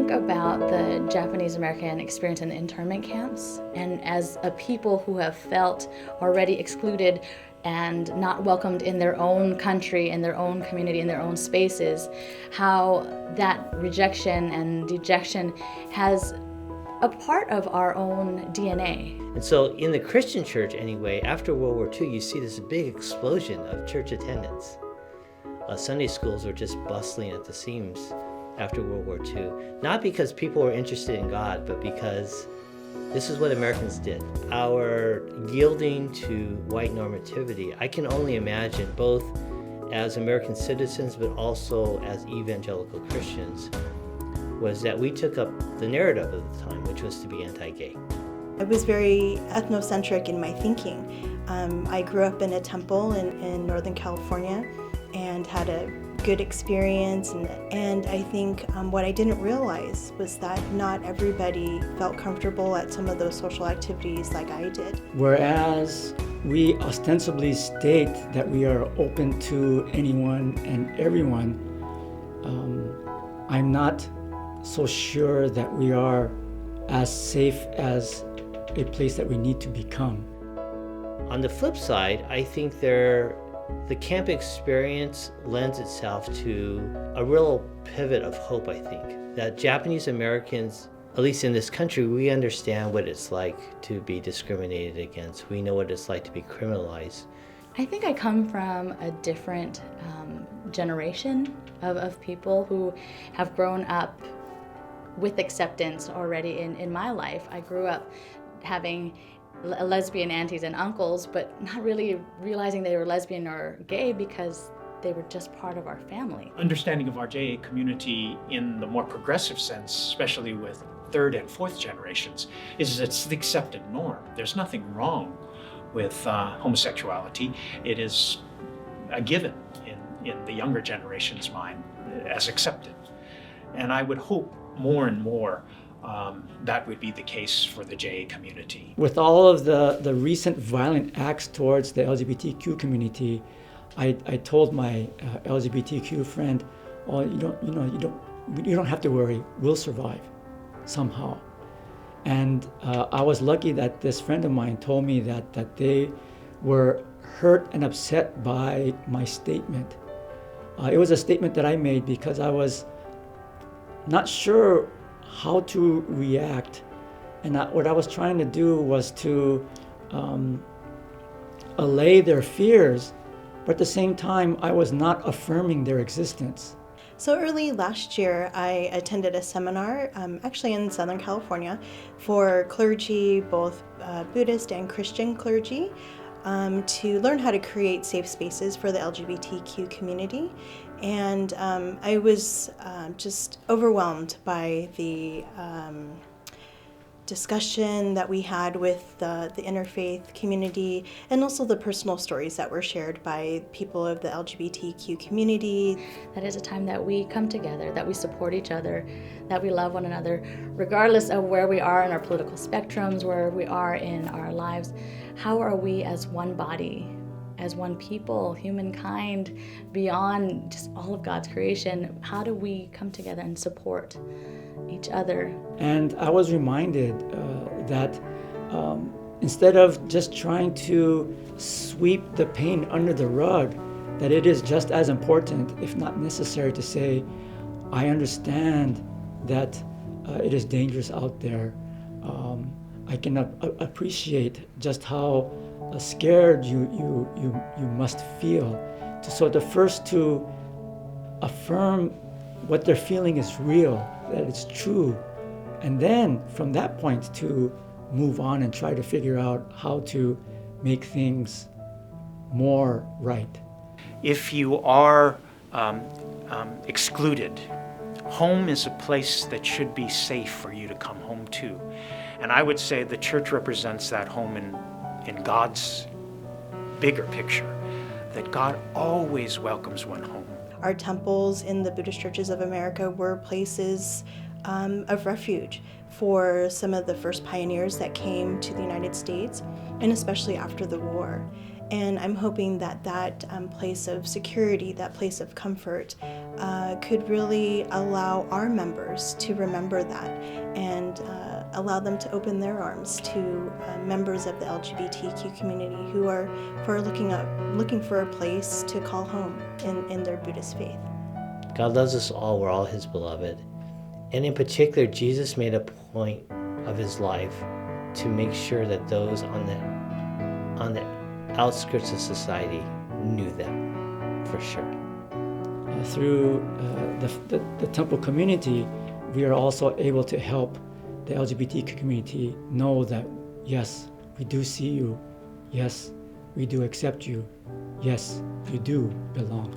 think about the Japanese American experience in the internment camps, and as a people who have felt already excluded and not welcomed in their own country, in their own community, in their own spaces, how that rejection and dejection has a part of our own DNA. And so in the Christian church anyway, after World War II, you see this big explosion of church attendance. Sunday schools were just bustling at the seams after World War II. Not because people were interested in God, but because this is what Americans did. Our yielding to white normativity, I can only imagine, both as American citizens but also as evangelical Christians, was that we took up the narrative of the time, which was to be anti-gay. I was very ethnocentric in my thinking. I grew up in a temple in Northern California and had a good experience, and I think what I didn't realize was that not everybody felt comfortable at some of those social activities like I did. Whereas we ostensibly state that we are open to anyone and everyone, I'm not so sure that we are as safe as a place that we need to become. On the flip side, I think the camp experience lends itself to a real pivot of hope, I think. That Japanese Americans, at least in this country, we understand what it's like to be discriminated against. We know what it's like to be criminalized. I think I come from a different generation of people who have grown up with acceptance already in my life. I grew up having lesbian aunties and uncles, but not really realizing they were lesbian or gay because they were just part of our family. Understanding of our JA community in the more progressive sense, especially with third and fourth generations, is it's the accepted norm. There's nothing wrong with homosexuality. It is a given in the younger generation's mind as accepted. And I would hope more and more that would be the case for the JA community. With all of the recent violent acts towards the LGBTQ community, I told my LGBTQ friend, "Oh, you don't have to worry. We'll survive somehow." And I was lucky that this friend of mine told me that they were hurt and upset by my statement. It was a statement that I made because I was not sure how to react, and what I was trying to do was to allay their fears, but at the same time I was not affirming their existence. So early last year, I attended a seminar, actually in Southern California, for clergy, both Buddhist and Christian clergy, to learn how to create safe spaces for the LGBTQ community. And I was just overwhelmed by the discussion that we had with the interfaith community, and also the personal stories that were shared by people of the LGBTQ community. That is a time that we come together, that we support each other, that we love one another, regardless of where we are in our political spectrums, where we are in our lives. How are we as one body, as one people, humankind, beyond just all of God's creation? How do we come together and support each other? And I was reminded that instead of just trying to sweep the pain under the rug, that it is just as important, if not necessary, to say, I understand that it is dangerous out there. I can appreciate just how scared you must feel. So the first to affirm what they're feeling is real, that it's true, and then from that point to move on and try to figure out how to make things more right. If you are excluded, home is a place that should be safe for you to come home to. And I would say the church represents that home in God's bigger picture, that God always welcomes one home. Our temples in the Buddhist churches of America were places of refuge for some of the first pioneers that came to the United States, and especially after the war. And I'm hoping that that place of security, that place of comfort, could really allow our members to remember that and allow them to open their arms to members of the LGBTQ community who are looking for a place to call home in their Buddhist faith. God loves us all. We're all his beloved. And in particular, Jesus made a point of his life to make sure that those on the outskirts of society knew them for sure. Through the temple community, we are also able to help the LGBTQ community know that, yes, we do see you. Yes, we do accept you. Yes, you do belong.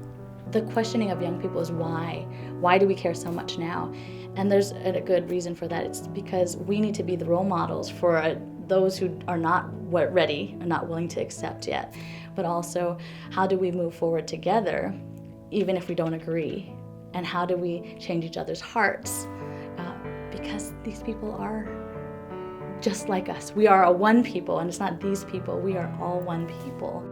The questioning of young people is why? Why do we care so much now? And there's a good reason for that. It's because we need to be the role models for those who are not ready and not willing to accept yet. But also, how do we move forward together, even if we don't agree? And how do we change each other's hearts? Because these people are just like us. We are a one people, and it's not these people. We are all one people.